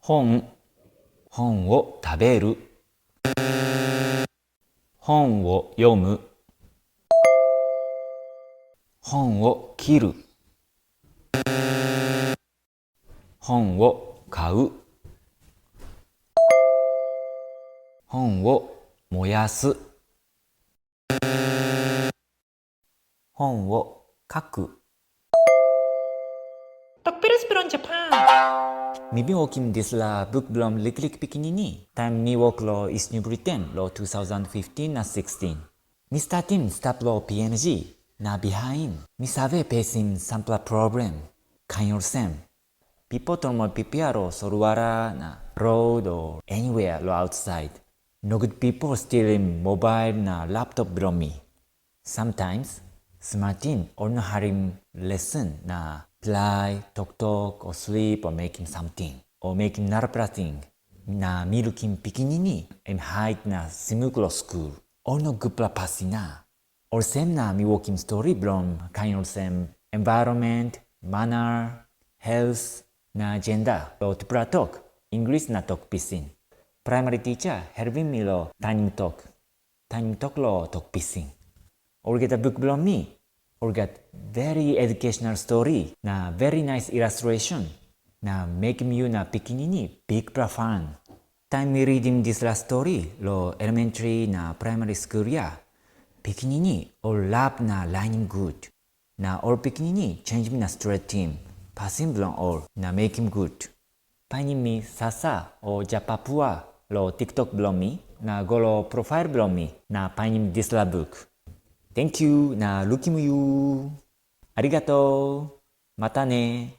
本を食べる。本を読む。本を切る。本を買う。本を燃やす。本を書く。Tokples from Japan. Mibiwokim disla book belum liklik bikini ni. Time ni work lo is new Britain lo 2015 na 16. Mi starting stop lo PNG na behind. Mi save facing sampler problem. Kanyor sem. People don't want PPR soruara na road or anywhere lo outside. No good people stealing mobile na laptop belum me. Sometimes, smarting or no harim lesson na play, talk, or sleep, or making something, or making narprating na milukin pikinini and hide na simuklo school, or no gupla pasina, or same na mi walking story from kind of same environment, manner, health, na gender, or tupra talk, English na talk pisin. Primary teacher helping me lo time talk lo talk pisin. Or get a book from me, or get very educational story, na very nice illustration, na make you na pikinini big fan. Time me reading this last story, lo elementary na primary school ya, pikinini or love na Lainim good, na all pikinini change me na straight team, passing belong all, na make him good. Finding me sasa o japapua lo TikTok belong me, na golo profile belong me, na finding this la book. Thank you na luki mu yu. ありがとう。またね。